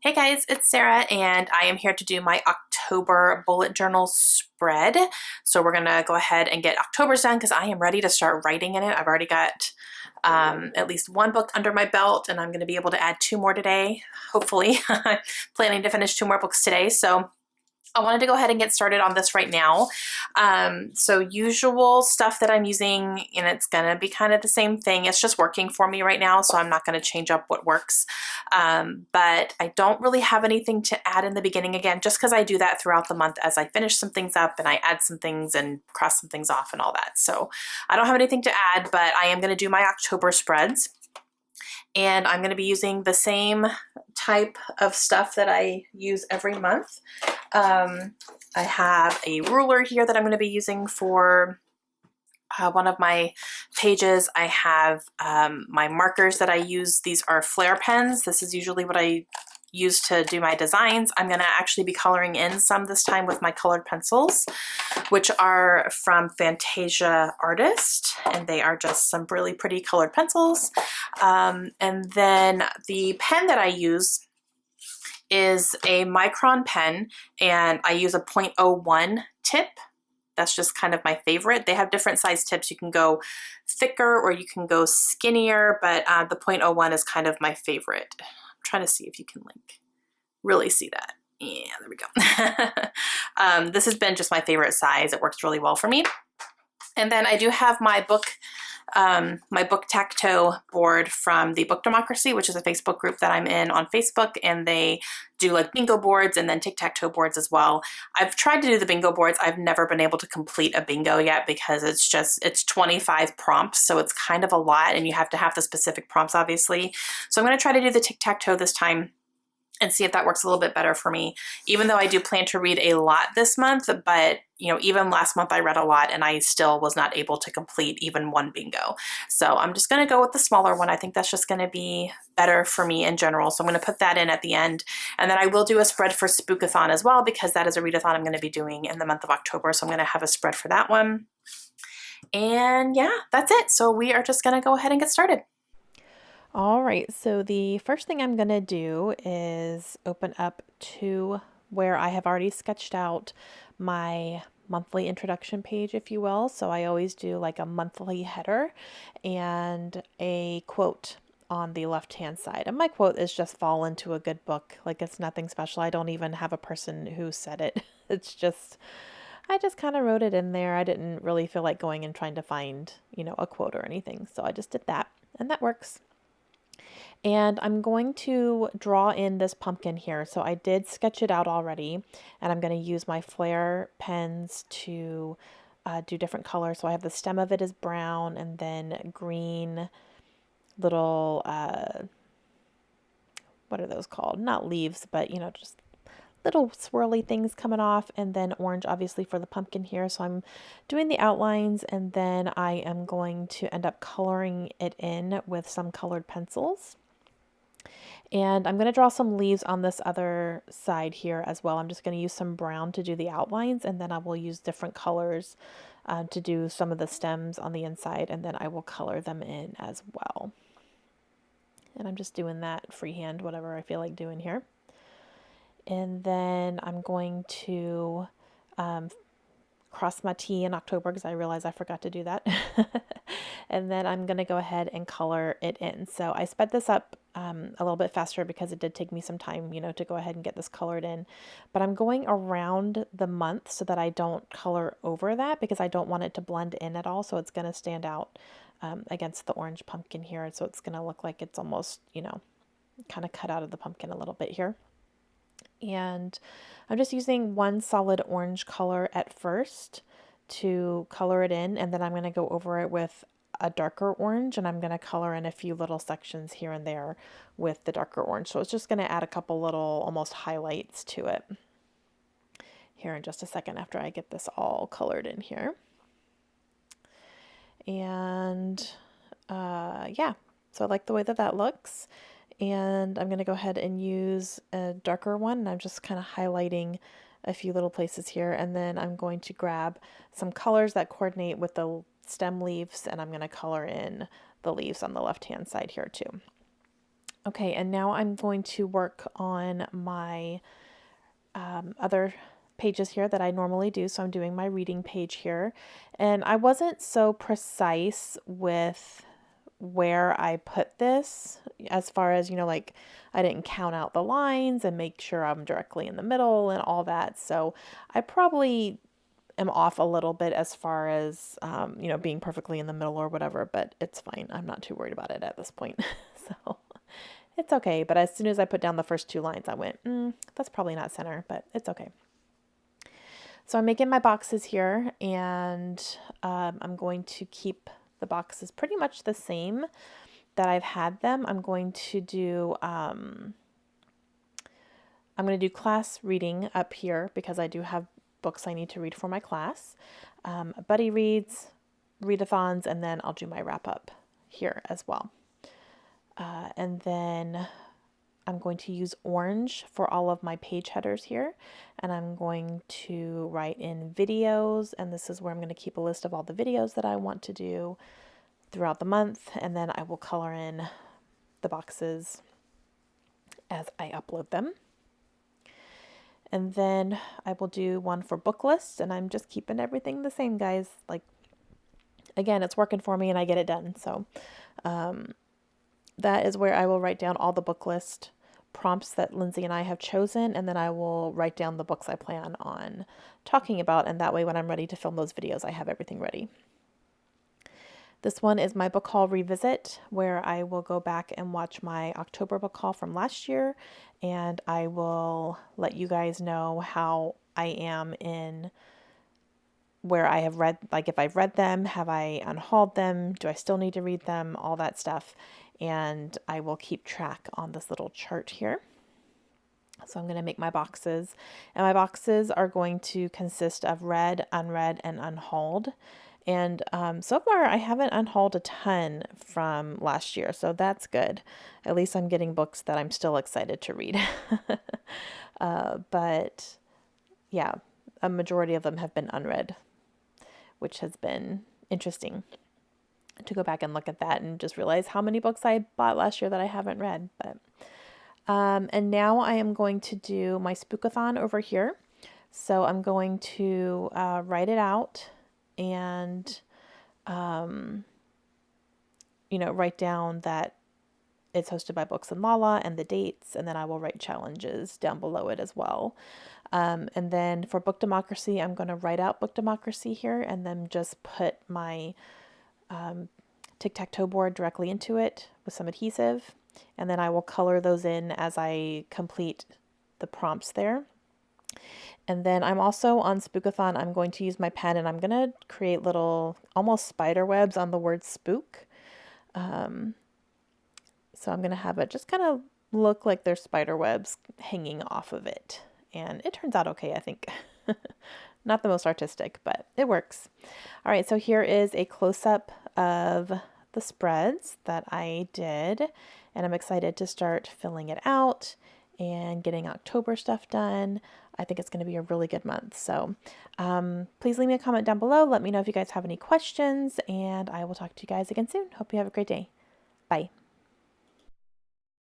Hey guys, it's Sarah and I am here to do my October bullet journal spread. So we're gonna go ahead and get October's done because I am ready to start writing in it. I've already got at least one book under my belt and I'm gonna be able to add two more today, hopefully. I'm planning to finish two more books today. So I wanted to go ahead and get started on this right now. So usual stuff that I'm using, and it's gonna be kind of the same thing. It's just working for me right now, so I'm not gonna change up what works. But I don't really have anything to add in the beginning again, just because I do that throughout the month as I finish some things up and I add some things and cross some things off and all that. So I don't have anything to add, but I am gonna do my October spreads. And I'm gonna be using the same type of stuff that I use every month. I have a ruler here that I'm going to be using for one of my pages. I have my markers that I use. These are Flair pens. This is usually what I use to do my designs. I'm going to actually be coloring in some this time with my colored pencils, which are from Fantasia Artist, and they are just some really pretty colored pencils. And then the pen that I use is a Micron pen, and I use a .01 tip. That's just kind of my favorite. They have different size tips. You can go thicker or you can go skinnier, but the .01 is kind of my favorite. I'm trying to see if you can really see that. Yeah, there we go. This has been just my favorite size. It works really well for me. And then I do have my book Tacto board from the Book Democracy, which is a Facebook group that I'm in on Facebook, and they do like bingo boards and then tic-tac-toe boards as well. I've tried to do the bingo boards. I've never been able to complete a bingo yet because it's 25 prompts, so it's kind of a lot, and you have to have the specific prompts, obviously. So I'm going to try to do the tic-tac-toe this time and see if that works a little bit better for me, even though I do plan to read a lot this month. But even last month I read a lot and I still was not able to complete even one bingo. So I'm just going to go with the smaller one. I think that's just going to be better for me in general. So I'm going to put that in at the end. And then I will do a spread for Spookathon as well, because that is a readathon I'm going to be doing in the month of October. So I'm going to have a spread for that one. And yeah, that's it. So we are just going to go ahead and get started. All right, so the first thing I'm going to do is open up to where I have already sketched out my monthly introduction page, if you will. So I always do like a monthly header and a quote on the left-hand side. And my quote is just fall into a good book. Like, it's nothing special. I don't even have a person who said it. It's just, I just kind of wrote it in there. I didn't really feel like going and trying to find, a quote or anything. So I just did that, and that works. And I'm going to draw in this pumpkin here. So I did sketch it out already, and I'm going to use my Flair pens to do different colors. So I have the stem of it is brown, and then green little, what are those called? Not leaves, but just little swirly things coming off, and then orange obviously for the pumpkin here. So I'm doing the outlines, and then I am going to end up coloring it in with some colored pencils. And I'm going to draw some leaves on this other side here as well. I'm just going to use some brown to do the outlines, and then I will use different colors to do some of the stems on the inside, and then I will color them in as well. And I'm just doing that freehand, whatever I feel like doing here. And then I'm going to cross my T in October because I realized I forgot to do that. And then I'm going to go ahead and color it in. So I sped this up a little bit faster because it did take me some time, to go ahead and get this colored in. But I'm going around the month so that I don't color over that, because I don't want it to blend in at all. So it's going to stand out against the orange pumpkin here. So it's going to look like it's almost, kind of cut out of the pumpkin a little bit here. And I'm just using one solid orange color at first to color it in, and then I'm going to go over it with a darker orange, and I'm going to color in a few little sections here and there with the darker orange. So it's just going to add a couple little almost highlights to it here in just a second after I get this all colored in here. And yeah, so I like the way that looks. And I'm going to go ahead and use a darker one, and I'm just kind of highlighting a few little places here, and then I'm going to grab some colors that coordinate with the stem leaves, and I'm going to color in the leaves on the left hand side here too. Okay, and now I'm going to work on my other pages here that I normally do. So I'm doing my reading page here. And I wasn't so precise with where I put this as far as, like I didn't count out the lines and make sure I'm directly in the middle and all that. So I probably am off a little bit as far as, being perfectly in the middle or whatever, but it's fine. I'm not too worried about it at this point. So it's okay. But as soon as I put down the first two lines, I went, that's probably not center, but it's okay. So I'm making my boxes here, and I'm going to keep the boxes pretty much the same that I've had them. I'm going to do class reading up here because I do have books I need to read for my class. Buddy reads, readathons, and then I'll do my wrap up here as well. And then I'm going to use orange for all of my page headers here, and I'm going to write in videos, and this is where I'm going to keep a list of all the videos that I want to do throughout the month, and then I will color in the boxes as I upload them. And then I will do one for book lists, and I'm just keeping everything the same, guys. Like, again, it's working for me and I get it done. So that is where I will write down all the book list prompts that Lindsay and I have chosen, and then I will write down the books I plan on talking about, and that way when I'm ready to film those videos, I have everything ready. This one is my book haul revisit, where I will go back and watch my October book haul from last year, and I will let you guys know how I am in where I have read, like if I've read them, have I unhauled them, do I still need to read them, all that stuff. And I will keep track on this little chart here. So I'm going to make my boxes, and my boxes are going to consist of read, unread, and unhauled. And so far I haven't unhauled a ton from last year, so that's good. At least I'm getting books that I'm still excited to read. But yeah, a majority of them have been unread, which has been interesting to go back and look at that and just realize how many books I bought last year that I haven't read. But and now I am going to do my spookathon over here. So I'm going to write it out and write down that it's hosted by Books and Lala and the dates, and then I will write challenges down below it as well. And then for Book Democracy, I'm going to write out Book Democracy here and then just put my tic-tac-toe board directly into it with some adhesive, and then I will color those in as I complete the prompts there. And then I'm also on Spookathon, I'm going to use my pen and I'm going to create little almost spider webs on the word spook. So I'm going to have it just kind of look like there's spider webs hanging off of it. And it turns out okay, I think. Not the most artistic, but it works. All right, so here is a close-up of the spreads that I did, and I'm excited to start filling it out and getting October stuff done. I think it's going to be a really good month. So please leave me a comment down below. Let me know if you guys have any questions, and I will talk to you guys again soon. Hope you have a great day. Bye.